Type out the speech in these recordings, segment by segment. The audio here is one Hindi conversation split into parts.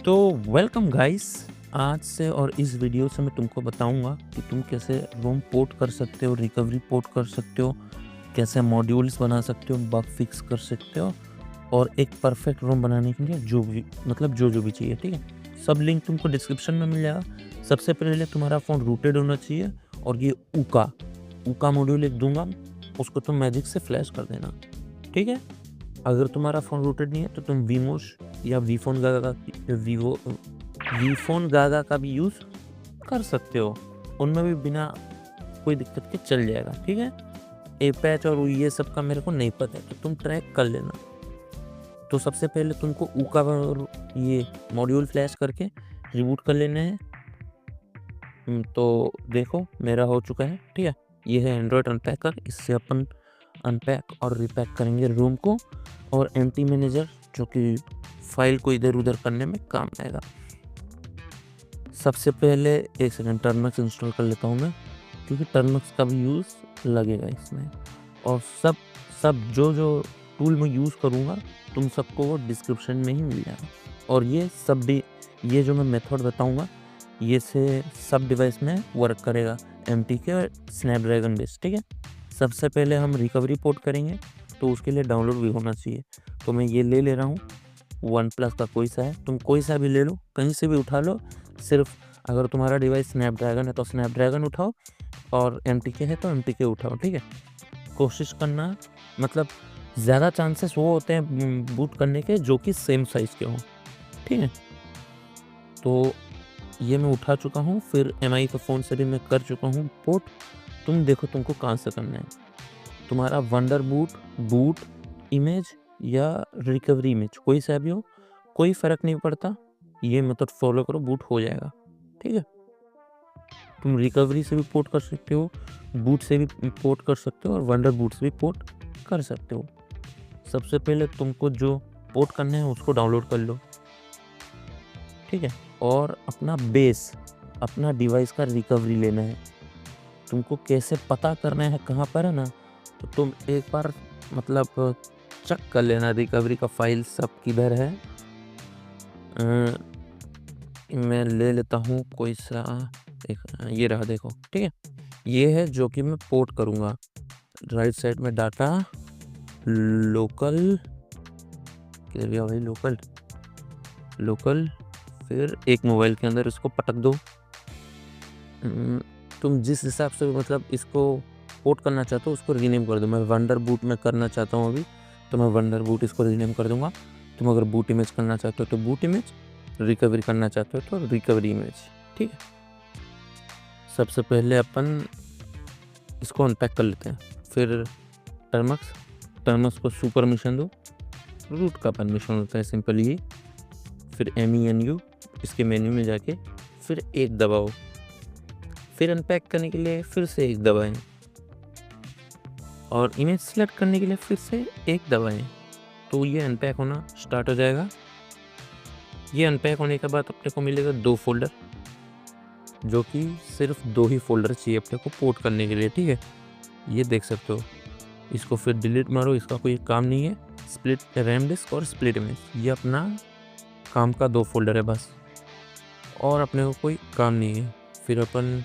तो वेलकम गाइस। आज से और इस वीडियो से मैं तुमको बताऊंगा कि तुम कैसे रोम पोर्ट कर सकते हो, रिकवरी पोर्ट कर सकते हो, कैसे मॉड्यूल्स बना सकते हो, बग फिक्स कर सकते हो और एक परफेक्ट रोम बनाने के लिए जो भी चाहिए। ठीक है, सब लिंक तुमको डिस्क्रिप्शन में मिल जाएगा। सबसे पहले तुम्हारा फ़ोन रूटेड होना चाहिए और ये ऊका मॉड्यूल एक दूंगा, उसको तुम मैजिक से फ्लैश कर देना। ठीक है, अगर तुम्हारा फ़ोन रूटेड नहीं है तो तुम वीमोश या वीफोन गागा का भी यूज़ कर सकते हो, उनमें भी बिना कोई दिक्कत के चल जाएगा। ठीक है, एपैच और ये सब का मेरे को नहीं पता है, तो तुम ट्रैक कर लेना। तो सबसे पहले तुमको ऊका और ये मॉड्यूल फ्लैश करके रिबूट कर लेने हैं। तो देखो मेरा हो चुका है। ठीक है, ये है एंड्रॉयड अनपैकर। इससे अपन अनपैक और रिपैक करेंगे रूम को और एमटी मैनेजर, जो कि फाइल को इधर उधर करने में काम आएगा। सबसे पहले एक सेकंड टर्नक्स इंस्टॉल कर लेता हूँ मैं, क्योंकि टर्नक्स का भी यूज़ लगेगा इसमें। और सब जो टूल मैं यूज़ करूँगा तुम सबको वो डिस्क्रिप्शन में ही मिल जाएगा। और ये जो मैं मेथड बताऊँगा ये से सब डिवाइस में वर्क करेगा, एमटी के और स्नैपड्रैगन बेस्ड। ठीक है, सबसे पहले हम रिकवरी पोर्ट करेंगे, तो उसके लिए डाउनलोड भी होना चाहिए। तो मैं ये ले रहा हूँ, OnePlus का कोई सा है, तुम कोई सा भी ले लो, कहीं से भी उठा लो। सिर्फ अगर तुम्हारा डिवाइस स्नैपड्रैगन है तो स्नैपड्रैगन उठाओ और MTK है तो MTK उठाओ। ठीक है, कोशिश करना, मतलब ज़्यादा चांसेस वो होते हैं बूट करने के जो कि सेम साइज़ के हों। ठीक है, तो ये मैं उठा चुका हूँ, फिर MI का फ़ोन से भी मैं कर चुका हूँ पोर्ट। तुम देखो तुमको कहाँ से करना है, तुम्हारा वंडर बूट इमेज या रिकवरी इमेज कोई सा भी हो, कोई फ़र्क नहीं पड़ता, ये मेथड फॉलो करो, बूट हो जाएगा। ठीक है, तुम रिकवरी से भी पोर्ट कर सकते हो, बूट से भी पोर्ट कर सकते हो और वंडर बूट से भी पोर्ट कर सकते हो। सबसे पहले तुमको जो पोर्ट करना है उसको डाउनलोड कर लो। ठीक है, और अपना डिवाइस का रिकवरी लेना है। तुमको कैसे पता करना है कहाँ पर है ना, तो तुम एक बार चेक कर लेना रिकवरी का फाइल सब किधर है। मैं ले लेता हूँ कोई सा एक, ये रहा, देखो। ठीक है, ये है जो कि मैं पोर्ट करूँगा। राइट साइड में डाटा लोकल, किधर गया भाई लोकल, फिर एक मोबाइल के अंदर इसको पटक दो। तुम जिस हिसाब से इसको पोर्ट करना चाहते हो उसको रीनेम कर दो। मैं वंडर बूट में करना चाहता हूँ अभी, तो मैं वंडर बूट इसको रीनेम कर दूंगा। तुम अगर बूट इमेज करना चाहते हो तो बूट इमेज, रिकवरी करना चाहते हो तो रिकवरी इमेज। ठीक है, सबसे पहले अपन इसको अनपैक कर लेते हैं। फिर टर्मक्स को सुपर परमिशन दो, रूट का परमिशन होता है सिंपल ये। फिर MENU, इसके मेन्यू में जाके फिर एक दबाओ, फिर अनपैक करने के लिए फिर से एक दबाएं और इमेज सेलेक्ट करने के लिए फिर से एक दबाएं। तो ये अनपैक होना स्टार्ट हो जाएगा। ये अनपैक होने के बाद अपने को मिलेगा 2 फोल्डर, जो कि सिर्फ 2 ही फोल्डर चाहिए अपने को पोर्ट करने के लिए। ठीक है, ये देख सकते हो, इसको फिर डिलीट मारो, इसका कोई काम नहीं है। स्प्लिट रैम डिस्क और स्प्लिट इमेज, ये अपना काम का 2 फोल्डर है बस, और अपने को कोई काम नहीं है। फिर अपन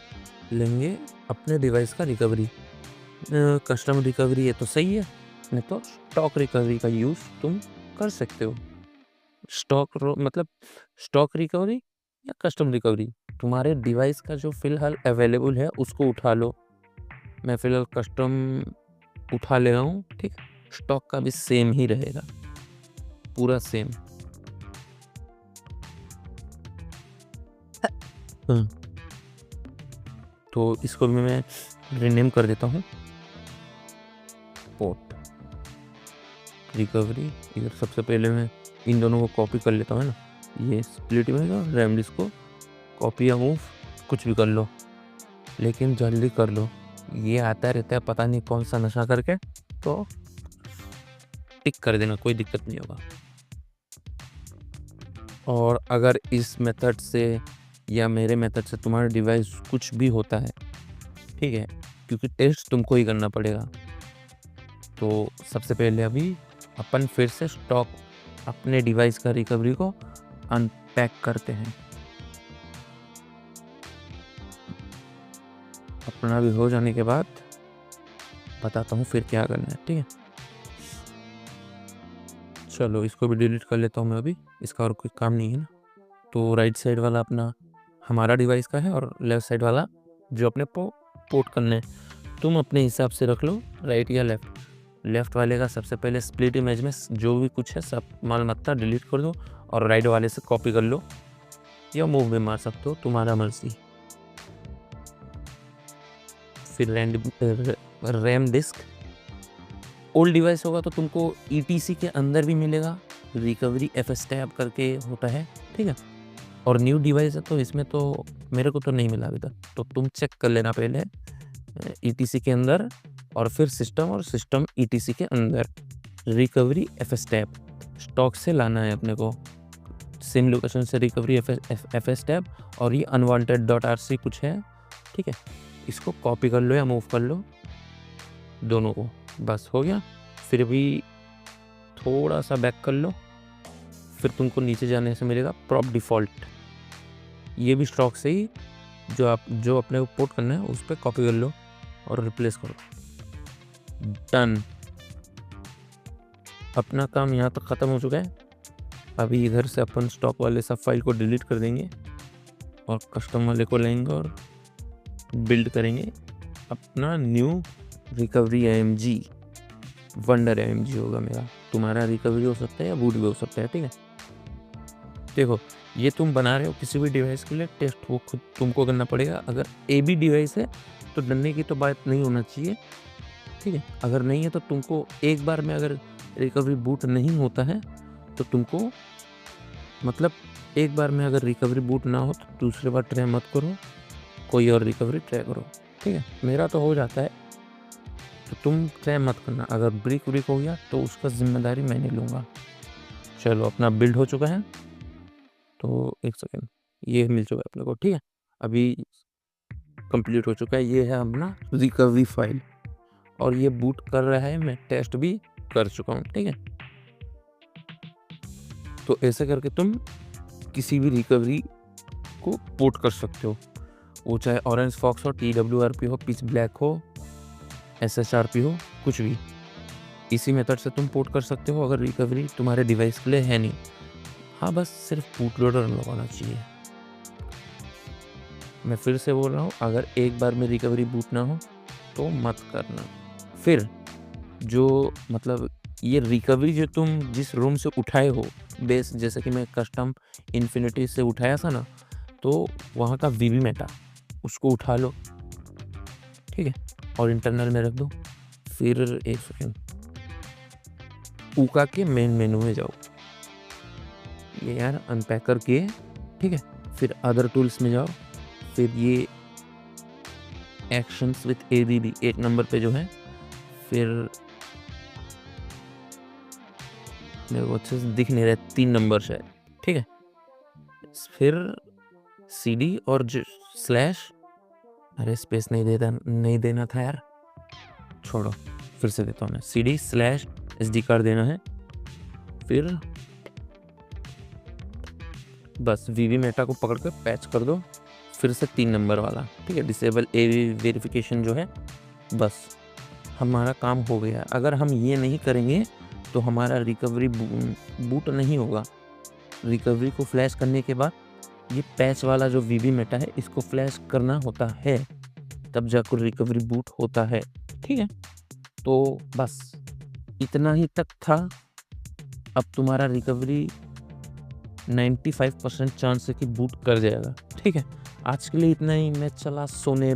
लेंगे अपने डिवाइस का रिकवरी। कस्टम रिकवरी है तो सही है, नहीं तो स्टॉक रिकवरी का यूज़ तुम कर सकते हो। स्टॉक रिकवरी या कस्टम रिकवरी, तुम्हारे डिवाइस का जो फ़िलहाल अवेलेबल है उसको उठा लो। मैं फ़िलहाल कस्टम उठा ले रहा हूँ। ठीक, स्टॉक का भी सेम ही रहेगा, पूरा सेम। तो इसको भी मैं रीनेम कर देता हूँ, पोर्ट रिकवरी। इधर सबसे पहले मैं इन दोनों को कॉपी कर लेता हूँ ना, ये स्प्लिट में और रैम डिस्क को कॉपी या मूव कुछ भी कर लो, लेकिन जल्दी कर लो, ये आता रहता है पता नहीं कौन सा नशा करके। तो टिक कर देना, कोई दिक्कत नहीं होगा। और अगर इस मेथड से या मेरे मेथड से तुम्हारा डिवाइस कुछ भी होता है, ठीक है, क्योंकि टेस्ट तुमको ही करना पड़ेगा, तो सबसे पहले अभी अपन फिर से स्टॉक अपने डिवाइस का रिकवरी को अनपैक करते हैं। अपना भी हो जाने के बाद बताता हूँ फिर क्या करना है, ठीक है। चलो इसको भी डिलीट कर लेता हूँ मैं अभी, इसका और कोई काम नहीं है ना। तो राइट साइड वाला अपना हमारा डिवाइस का है और लेफ्ट साइड वाला जो अपने पोर्ट करना है, तुम अपने हिसाब से रख लो, राइट या लेफ्ट वाले का सबसे पहले स्प्लिट इमेज में जो भी कुछ है सब माल मत्ता डिलीट कर दो और राइट वाले से कॉपी कर लो या मूव में मार सकते हो, तुम्हारा मर्जी। फिर रैम डिस्क, ओल्ड डिवाइस होगा तो तुमको ETC के अंदर भी मिलेगा, रिकवरी FS टैब करके होता है, ठीक है। और न्यू डिवाइस है तो इसमें तो मेरे को तो नहीं मिला अभी तक, तो तुम चेक कर लेना पहले ETC के अंदर और फिर सिस्टम और सिस्टम ETC के अंदर रिकवरी FS टैब स्टॉक से लाना है अपने को, सेम लोकेशन से रिकवरी FS टैब। और ये unwanted.rc कुछ है, ठीक है, इसको कॉपी कर लो या मूव कर लो दोनों को, बस हो गया। फिर भी थोड़ा सा बैक कर लो, फिर तुमको नीचे जाने से मिलेगा प्रॉप डिफ़ॉल्ट, ये भी स्टॉक से ही जो अपने को पोर्ट करना है उस पर कॉपी कर लो और रिप्लेस करो, डन। अपना काम यहाँ तक ख़त्म हो चुका है। अभी इधर से अपन स्टॉक वाले सब फाइल को डिलीट कर देंगे और कस्टम वाले को लेंगे और बिल्ड करेंगे अपना new recovery AMG, wonder AMG होगा मेरा, तुम्हारा रिकवरी हो सकता है या बूट भी हो सकता है, ठीक है। देखो ये तुम बना रहे हो किसी भी डिवाइस के लिए, टेस्ट वो खुद तुमको करना पड़ेगा। अगर AB डिवाइस है तो डरने की तो बात नहीं होना चाहिए, ठीक है। अगर नहीं है तो तुमको एक बार में अगर रिकवरी बूट नहीं होता है तो तुमको मतलब एक बार में अगर रिकवरी बूट ना हो तो दूसरी बार ट्राई मत करो, कोई और रिकवरी ट्राई करो, ठीक है। मेरा तो हो जाता है तो तुम ट्राई मत करना, अगर ब्रेक हो गया तो उसका जिम्मेदारी मैं नहीं लूँगा। चलो अपना बिल्ड हो चुका है, तो एक सेकेंड, ये मिल चुका है अपने को, ठीक है। अभी कंप्लीट हो चुका है, ये है अपना रिकवरी फाइल और ये बूट कर रहा है, मैं टेस्ट भी कर चुका हूँ, ठीक है। तो ऐसे करके तुम किसी भी रिकवरी को पोर्ट कर सकते हो, वो चाहे ऑरेंज फॉक्स हो, TWRP हो, पिच ब्लैक हो, SHRP हो, कुछ भी इसी मेथड से तुम पोर्ट कर सकते हो अगर रिकवरी तुम्हारे डिवाइस के लिए है नहीं। हाँ बस सिर्फ बूट लोडर लगाना चाहिए। मैं फिर से बोल रहा हूँ, अगर एक बार में रिकवरी बूट ना हो तो मत करना। फिर जो मतलब ये रिकवरी जो तुम जिस रूम से उठाए हो बेस, जैसे कि मैं कस्टम इन्फिनिटी से उठाया था ना, तो वहाँ का VB मेटा उसको उठा लो, ठीक है, और इंटरनल में रख दो। फिर एक सेकेंड, ऊका के मेन मेनू में जाओ, ये यार अनपैक करके, ठीक है। फिर अदर टूल्स में जाओ, फिर ये एक्शंस विथ ADB 8 नंबर पे जो है, फिर मेरे को अच्छे से दिख नहीं रहा, 3 नंबर शायद, ठीक है। फिर CD और स्लैश, अरे स्पेस नहीं देना था यार, छोड़ो, फिर से देता हूँ मैं, CD/SD कार्ड देना है। फिर बस VB मेटा को पकड़ कर पैच कर दो, फिर से 3 नंबर वाला, ठीक है, डिसेबल AV वेरिफिकेशन जो है, बस हमारा काम हो गया। अगर हम ये नहीं करेंगे तो हमारा रिकवरी बूट नहीं होगा। रिकवरी को फ्लैश करने के बाद ये पैच वाला जो VB मेटा है इसको फ्लैश करना होता है, तब जाकर रिकवरी बूट होता है, ठीक है। तो बस इतना ही तक था। अब तुम्हारा रिकवरी 95% चांस है कि बूट कर जाएगा, ठीक है। आज के लिए इतना ही, मैं चला सोने।